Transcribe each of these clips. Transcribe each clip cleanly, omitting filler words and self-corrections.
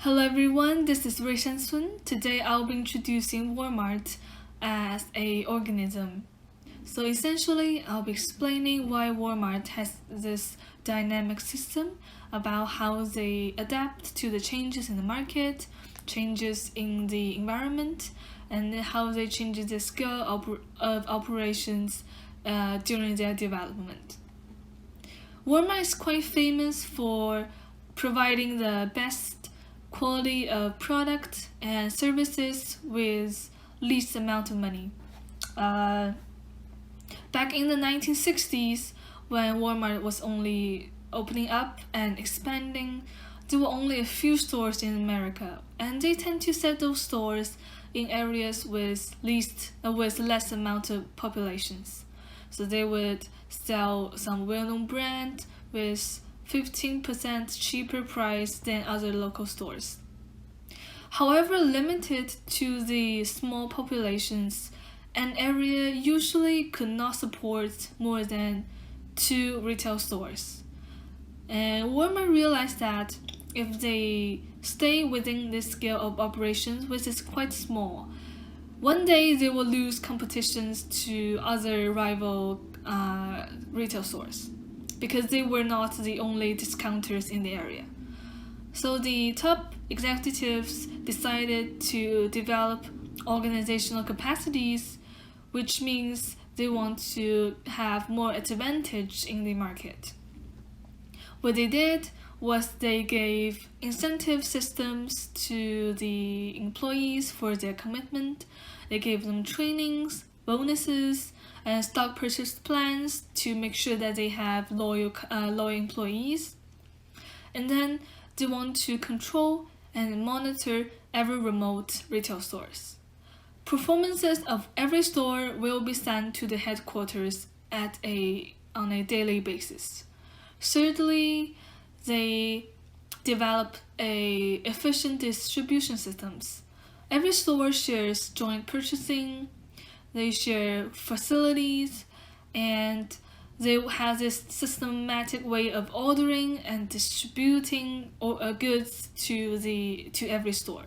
Hello everyone, this is Ray Sun. Today I'll be introducing Walmart as a organism. So essentially, I'll be explaining why Walmart has this dynamic system about how they adapt to the changes in the market, changes in the environment, and how they change the scale of operations during their development. Walmart is quite famous for providing the best quality of product and services with least amount of money. Back in the 1960s, when Walmart was only opening up and expanding, there were only a few stores in America, and they tend to set those stores in areas with less amount of populations. So they would sell some well-known brand with 15% cheaper price than other local stores. However limited to the small populations, an area usually could not support more than 2 retail stores. And Walmart realized that if they stay within this scale of operations, which is quite small, one day they will lose competitions to other rival retail stores, because they were not the only discounters in the area. So the top executives decided to develop organizational capacities, which means they want to have more advantage in the market. What they did was they gave incentive systems to the employees for their commitment. They gave them trainings, bonuses, and stock purchase plans to make sure that they have loyal employees. And then they want to control and monitor every remote retail stores. Performances of every store will be sent to the headquarters on a daily basis. Thirdly, they develop efficient distribution systems. Every store shares joint purchasing, they share facilities, and they have this systematic way of ordering and distributing goods to every store.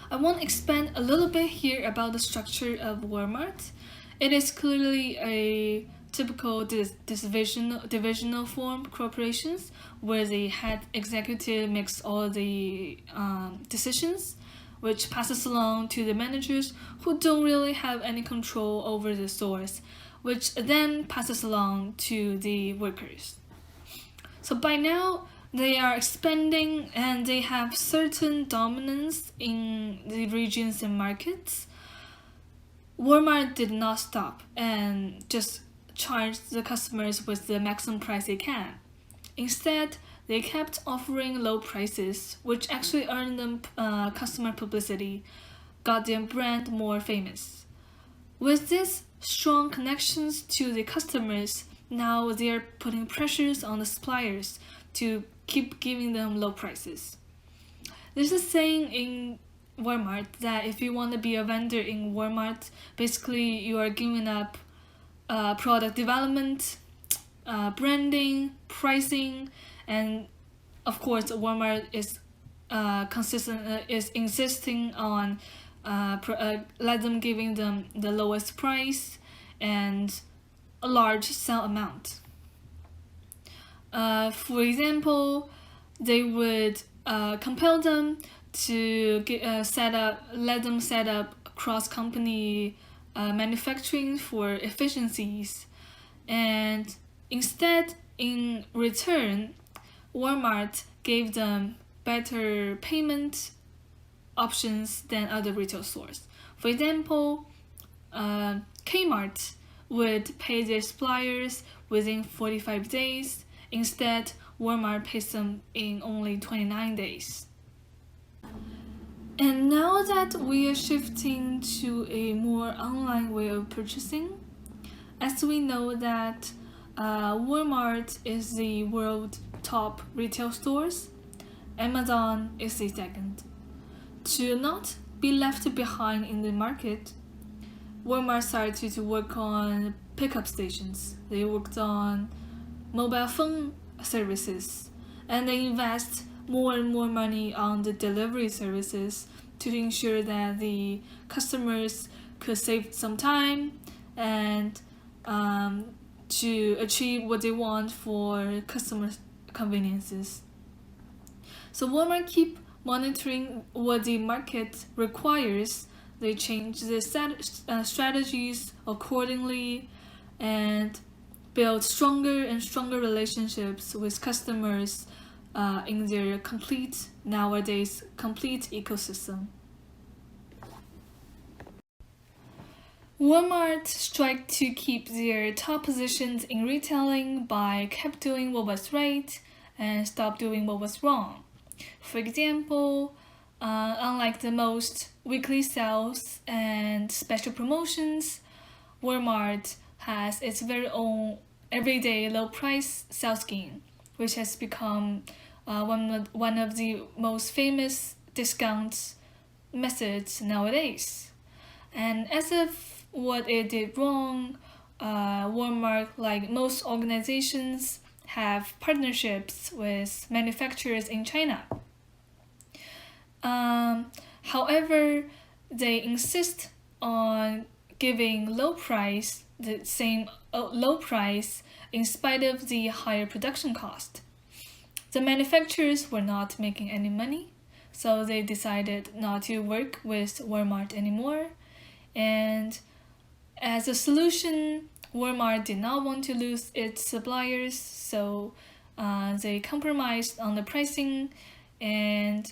I want to expand a little bit here about the structure of Walmart. It is clearly a typical divisional form corporations where the head executive makes all the decisions, which passes along to the managers who don't really have any control over the stores, which then passes along to the workers. So by now, they are expanding and they have certain dominance in the regions and markets. Walmart did not stop and just charge the customers with the maximum price they can. Instead, they kept offering low prices, which actually earned them customer publicity, got their brand more famous. With these strong connections to the customers, now they're putting pressures on the suppliers to keep giving them low prices. There's a saying in Walmart that if you want to be a vendor in Walmart, basically you are giving up product development, branding, pricing, and of course Walmart is insisting on let them giving them the lowest price and a large sale amount. For example, they would compel them to let them set up cross-company manufacturing for efficiencies, and instead, in return, Walmart gave them better payment options than other retail stores. For example, Kmart would pay their suppliers within 45 days. Instead, Walmart pays them in only 29 days. And now that we are shifting to a more online way of purchasing, as we know that Walmart is the world's top retail stores, Amazon is the second. To not be left behind in the market, Walmart started to work on pickup stations. They worked on mobile phone services, and they invest more and more money on the delivery services to ensure that the customers could save some time and to achieve what they want for customer conveniences. So Walmart keep monitoring what the market requires. They change the strategies accordingly and build stronger and stronger relationships with customers in their nowadays complete ecosystem. Walmart strive to keep their top positions in retailing by kept doing what was right and stop doing what was wrong. For example, unlike the most weekly sales and special promotions, Walmart has its very own everyday low price sales scheme, which has become one of the most famous discount methods nowadays. And as if what it did wrong, Walmart, like most organizations, have partnerships with manufacturers in China. However, they insist on giving the same low price in spite of the higher production cost. The manufacturers were not making any money, so they decided not to work with Walmart anymore. And as a solution, Walmart did not want to lose its suppliers, so they compromised on the pricing, and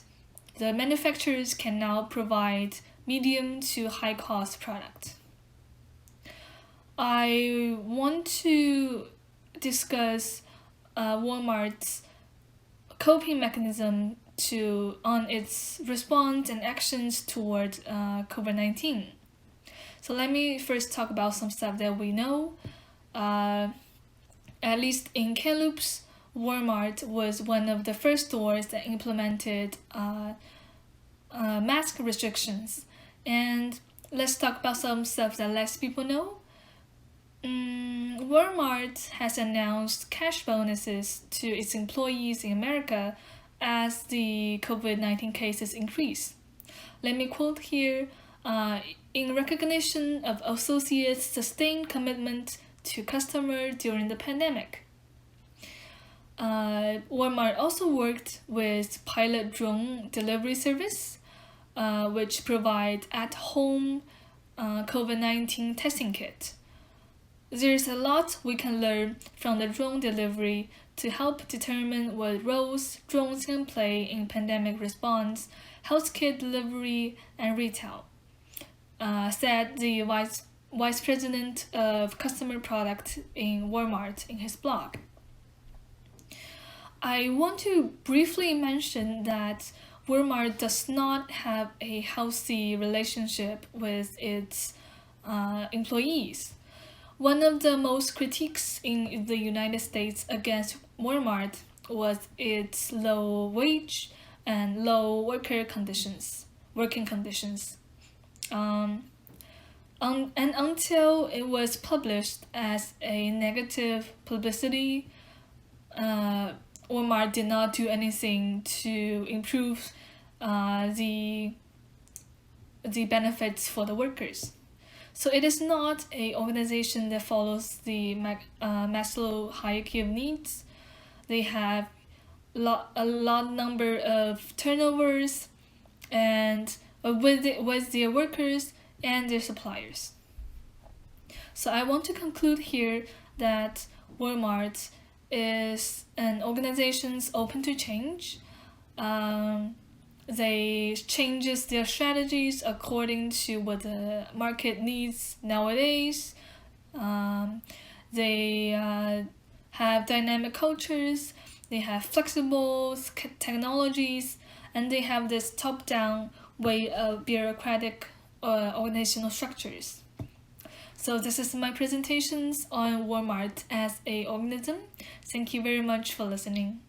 the manufacturers can now provide medium to high cost products. I want to discuss Walmart's coping mechanism on its response and actions toward COVID-19. So let me first talk about some stuff that we know. At least in Kamloops, Walmart was one of the first stores that implemented mask restrictions. And let's talk about some stuff that less people know. Walmart has announced cash bonuses to its employees in America as the COVID-19 cases increase. Let me quote here, in recognition of associates' sustained commitment to customer during the pandemic. Walmart also worked with pilot drone delivery service, which provide at-home COVID-19 testing kit. There's a lot we can learn from the drone delivery to help determine what roles drones can play in pandemic response, healthcare delivery, and retail, said the vice president of customer product in Walmart in his blog. I want to briefly mention that Walmart does not have a healthy relationship with its employees. One of the most critiques in the United States against Walmart was its low wage and low working conditions. And until it was published as a negative publicity, Walmart did not do anything to improve the benefits for the workers. So it is not an organization that follows the Maslow hierarchy of needs. They have a lot number of turnovers and with their workers and their suppliers. So I want to conclude here that Walmart is an organization open to change. They changes their strategies according to what the market needs nowadays. They have dynamic cultures, they have flexible technologies, and they have this top-down way of bureaucratic organizational structures. So this is my presentations on Walmart as a organism. Thank you very much for listening.